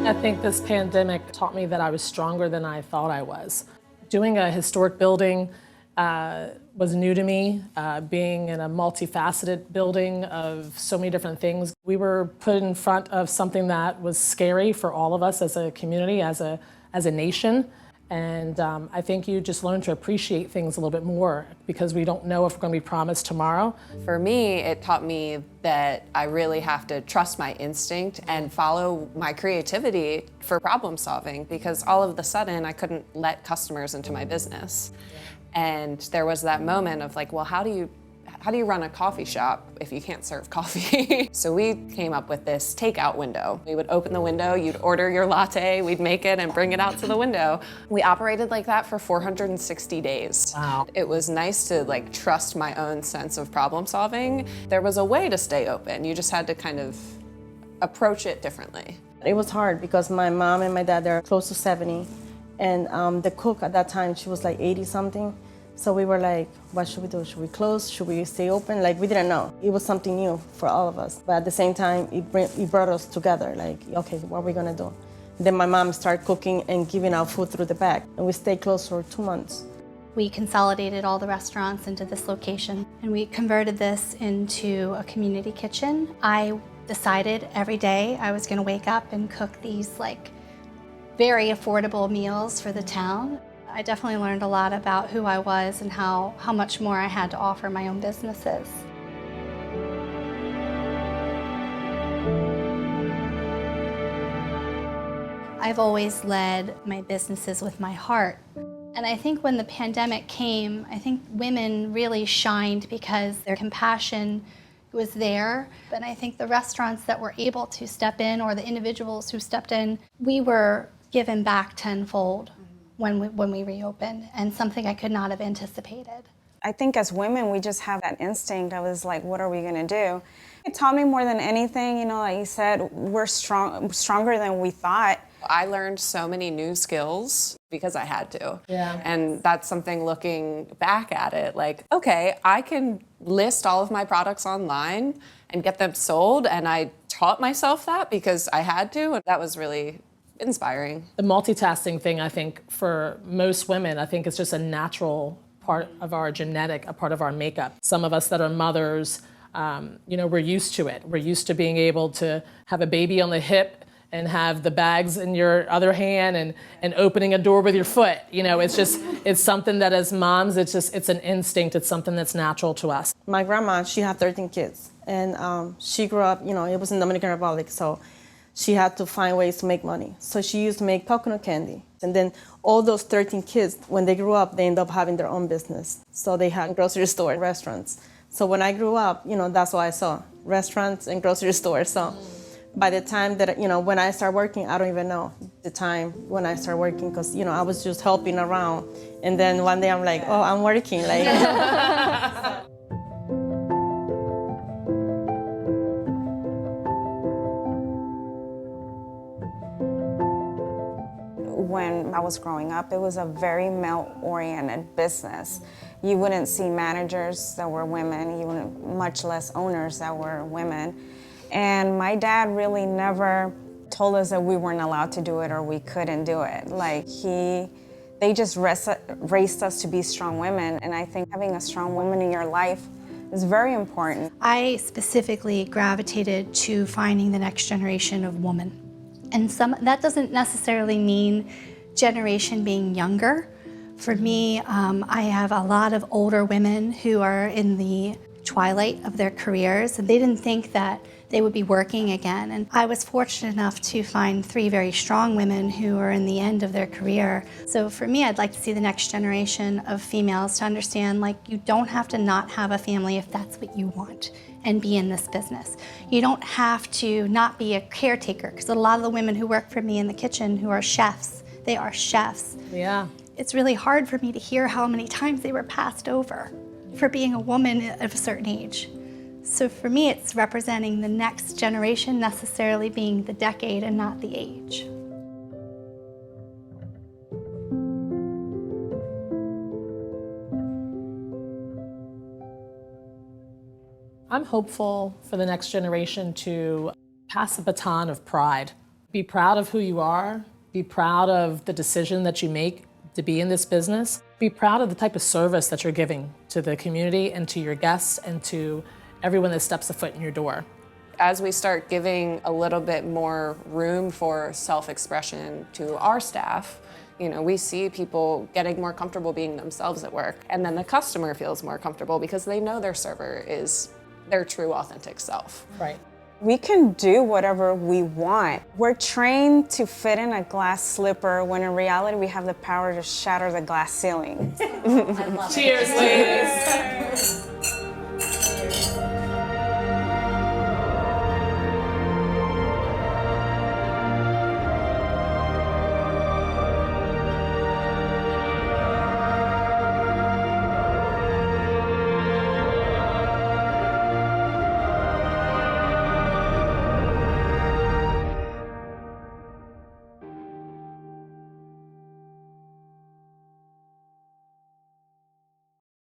I think this pandemic taught me that I was stronger than I thought I was. Doing a historic building was new to me, being in a multifaceted building of so many different things. We were put in front of something that was scary for all of us as a community, as a nation. And I think you just learn to appreciate things a little bit more because we don't know if we're going to be promised tomorrow. For me, it taught me that I really have to trust my instinct and follow my creativity for problem solving, because all of a sudden I couldn't let customers into my business. And there was that moment of like, well, how do you run a coffee shop if you can't serve coffee? So we came up with this takeout window. We would open the window, you'd order your latte, we'd make it and bring it out to the window. We operated like that for 460 days. Wow. It was nice to like trust my own sense of problem solving. There was a way to stay open. You just had to kind of approach it differently. It was hard because my mom and my dad, they're close to 70. And the cook at that time, she was like 80 something. So we were like, what should we do? Should we close? Should we stay open? Like, we didn't know. It was something new for all of us. But at the same time, it brought us together. Like, okay, what are we gonna do? Then my mom started cooking and giving out food through the bag. And we stayed closed for 2 months. We consolidated all the restaurants into this location, and we converted this into a community kitchen. I decided every day I was gonna wake up and cook these like very affordable meals for the town. I definitely learned a lot about who I was and how much more I had to offer my own businesses. I've always led my businesses with my heart. And I think when the pandemic came, I think women really shined because their compassion was there. And I think the restaurants that were able to step in, or the individuals who stepped in, we were given back tenfold when we reopened, and something I could not have anticipated. I think as women, we just have that instinct. I was like, what are we gonna do? It taught me more than anything, you know, like you said, we're stronger than we thought. I learned so many new skills because I had to. Yeah. And that's something looking back at it, like, okay, I can list all of my products online and get them sold, and I taught myself that because I had to, and that was really inspiring. The multitasking thing, I think, for most women, I think it's just a natural part of our genetic, a part of our makeup. Some of us that are mothers, we're used to it. We're used to being able to have a baby on the hip and have the bags in your other hand and opening a door with your foot. It's something that as moms, it's an instinct. It's something that's natural to us. My grandma, she had 13 kids. And she grew up, it was in the Dominican Republic, so she had to find ways to make money. So she used to make coconut candy. And then all those 13 kids, when they grew up, they ended up having their own business. So they had grocery store, restaurants. So when I grew up, that's what I saw, restaurants and grocery stores. So by the time that, when I started working, I don't even know the time when I started working, because, I was just helping around. And then one day I'm like, oh, I'm working. When I was growing up, it was a very male-oriented business. You wouldn't see managers that were women, you wouldn't, much less owners that were women. And my dad really never told us that we weren't allowed to do it or we couldn't do it. They just raised us to be strong women, and I think having a strong woman in your life is very important. I specifically gravitated to finding the next generation of women. And that doesn't necessarily mean generation being younger. For me, I have a lot of older women who are in the twilight of their careers, and they didn't think that they would be working again. And I was fortunate enough to find 3 very strong women who are in the end of their career. So for me, I'd like to see the next generation of females to understand, you don't have to not have a family if that's what you want and be in this business. You don't have to not be a caretaker, because a lot of the women who work for me in the kitchen who are chefs, they are chefs. Yeah. It's really hard for me to hear how many times they were passed over for being a woman of a certain age. So for me, it's representing the next generation necessarily being the decade and not the age. I'm hopeful for the next generation to pass the baton of pride. Be proud of who you are. Be proud of the decision that you make to be in this business. Be proud of the type of service that you're giving to the community and to your guests and to everyone that steps a foot in your door. As we start giving a little bit more room for self-expression to our staff, we see people getting more comfortable being themselves at work. And then the customer feels more comfortable because they know their server is their true, authentic self. Right. We can do whatever we want. We're trained to fit in a glass slipper when in reality we have the power to shatter the glass ceiling. Cheers, ladies.